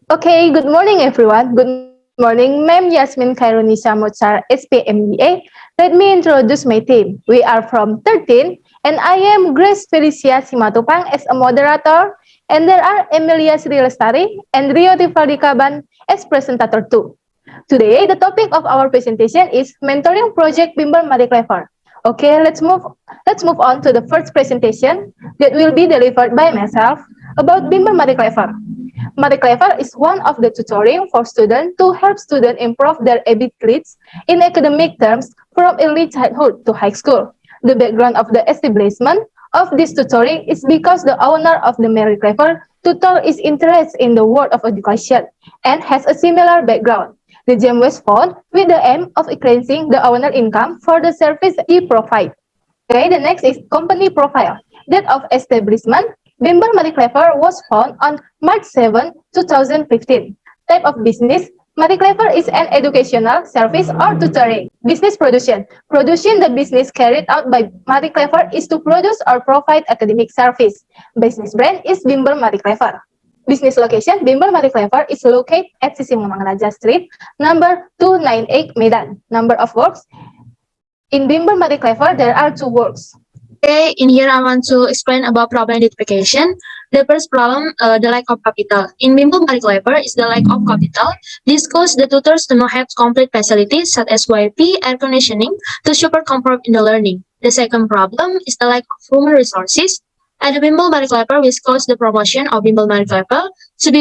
Okay, good morning, everyone. Good morning. I'm Yasmin Khairunisa Mochar, SPMBA. Let me introduce my team. We are from 13, and I am Grace Felicia Simatupang as a moderator, and there are Emilia Sri Lestari and Rio Tivaldi Kaban as presentator too. Today, the topic of our presentation is mentoring project Bimbel Marie Clever. Okay, let's move on to the first presentation that will be delivered by myself about Bimbel Marie Clever. Marie Clever is one of the tutoring for students to help students improve their abilities in academic terms from early childhood to high school. The background of the establishment of this tutoring is because the owner of the Marie Clever tutor is interested in the world of education and has a similar background. The gem was found with the aim of increasing the owner income for the service he provides. Okay, the next is company profile. Date of establishment. Bimbel Marie Clever was found on March 7, 2015. Type of business. Marie Clever is an educational service or tutoring. Business production. Producing the business carried out by Marie Clever is to produce or provide academic service. Business brand is Bimbel Marie Clever. Business location, Bimbel Marie Clever is located at Sisimulunga Raja Street, number 298 Medan. Number of works. In Bimbel Marie Clever, there are 2 works. Okay, in here I want to explain about problem identification. The first problem, the lack of capital. In Bimbel Marie Clever is the lack of capital. This cause the tutors do not have complete facilities such as Wi-Fi, air conditioning to support comfort in the learning. The second problem is the lack of human resources. At the Bimbel Marie Clever, which caused the promotion of Bimbel Marie Clever to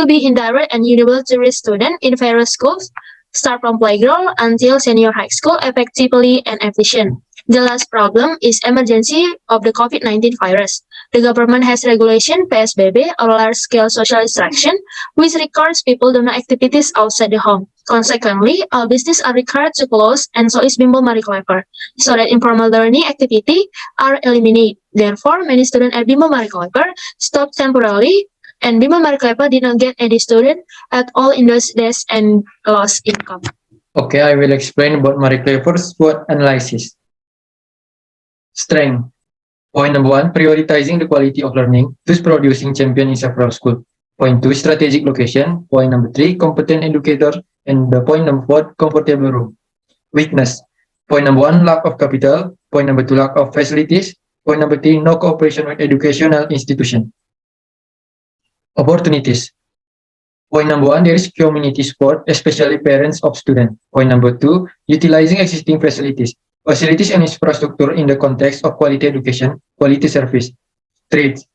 be indirect and universal to reach students in various schools, start from playground until senior high school effectively and efficient. The last problem is emergency of the COVID-19 virus. The government has regulation PSBB or large-scale social distraction, which requires people do not activities outside the home. Consequently, all businesses are required to close, and so is Bimbel Marie Clever, so that informal learning activity are eliminated. Therefore, many students at Bimbel Marie Clever stopped temporarily, and Bimbel Marie Clever did not get any student at all in those days and lost income. Okay, I will explain about Marie Clever's SWOT analysis. Strength. Point number 1, prioritizing the quality of learning, thus producing champion in several schools. Point 2, strategic location. Point number 3, competent educator. And the point number 4, comfortable room. Weakness. Point number 1, lack of capital. Point number 2, lack of facilities. Point number 3, no cooperation with educational institution. Opportunities. Point number 1, there is community support, especially parents of students. Point number 2, utilizing existing facilities. Facilities and infrastructure in the context of quality education, quality service. Traits.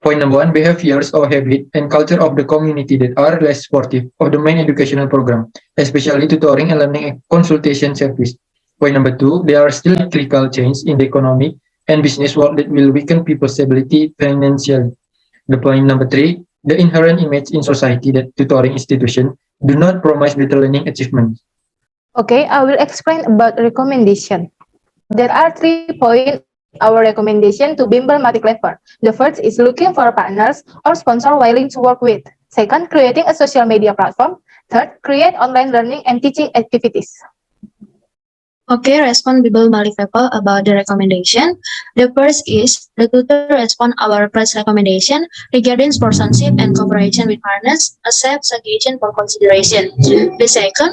Point number 1, behaviors or habit and culture of the community that are less supportive of the main educational program, especially tutoring and learning consultation service. Point number 2, there are still critical changes in the economic and business world that will weaken people's stability financially. The point number 3, the inherent image in society that tutoring institutions do not promise better learning achievements. Okay, I will explain about recommendation. There are 3 points our recommendation to Bimbel Marie Clever. The first is looking for partners or sponsor willing to work with. Second, creating a social media platform. Third, create online learning and teaching activities. Okay, respond Bimbel Marie Clever about the recommendation. The first is the tutor respond our first recommendation regarding sponsorship and cooperation with partners, accept suggestion for consideration. The second,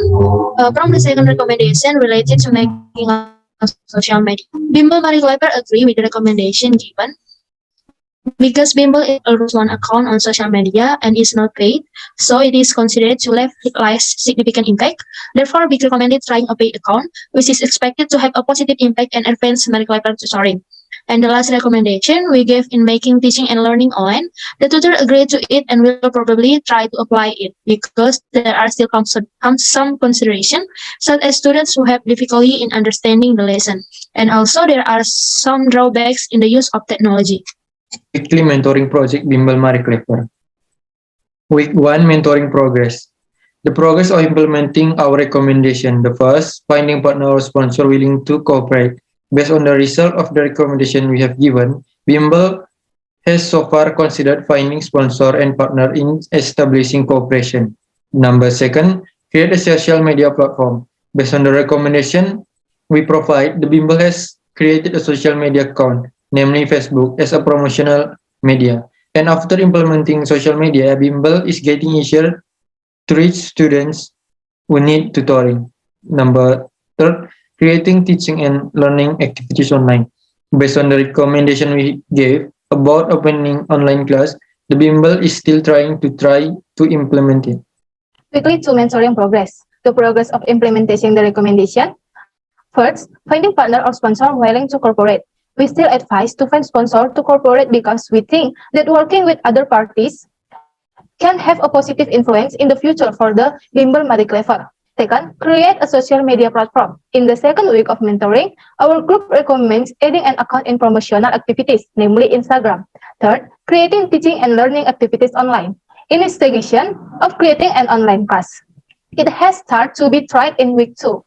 from the second recommendation related to making a social media, Bimbel Marie Clever agree with the recommendation given. Because Bimbel is one account on social media and is not paid, so it is considered to have less significant impact. Therefore, we recommended trying a paid account, which is expected to have a positive impact and advance Marie Clever tutoring. And the last recommendation we gave in making teaching and learning online, the tutor agreed to it and will probably try to apply it because there are still some consideration, such as students who have difficulty in understanding the lesson. And also there are some drawbacks in the use of technology. Weekly mentoring project Bimbel Marie Clever. Week 1 mentoring progress. The progress of implementing our recommendation. The first, finding partner or sponsor willing to cooperate. Based on the result of the recommendation we have given, Bimbel has so far considered finding sponsor and partner in establishing cooperation. Number second, create a social media platform. Based on the recommendation we provide, the Bimbel has created a social media account, namely Facebook, as a promotional media. And after implementing social media, Bimbel is getting easier to reach students who need tutoring. Number third, creating teaching and learning activities online. Based on the recommendation we gave about opening online class, the Bimbel is still trying to implement it. Quickly to mentoring progress. The progress of implementing the recommendation. First, finding partner or sponsor willing to cooperate. We still advise to find sponsor to cooperate because we think that working with other parties can have a positive influence in the future for the Bimbel Mari Clever. Second, create a social media platform. In the second week of mentoring, our group recommends adding an account in promotional activities, namely Instagram. Third, creating teaching and learning activities online. Investigation of creating an online class. It has started to be tried in week 2.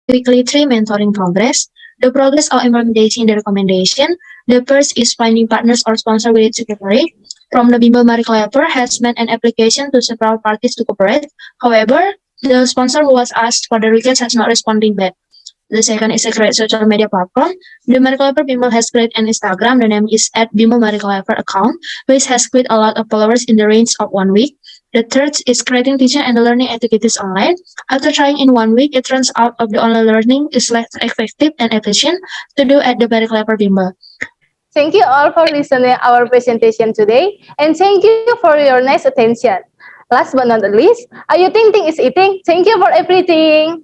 Weekly 3 mentoring progress. The progress of implementing the recommendation. The first is finding partners or sponsor willing to cooperate. From the Bimbel Mari Clever has made an application to several parties to cooperate. However, the sponsor who was asked for the request has not responding back. The second is a create social media platform. The Mari Clever Bimbel has created an Instagram. The name is @Bimbel Mari Clever account, which has quite a lot of followers in the range of 1 week. The third is creating teaching and learning activities online. After trying in 1 week, it turns out of the online learning is less effective and efficient to do at the Mari Clever Bimbel. Thank you all for listening our presentation today, and thank you for your nice attention. Last but not least, Ayu Ting Ting is eating. Thank you for everything.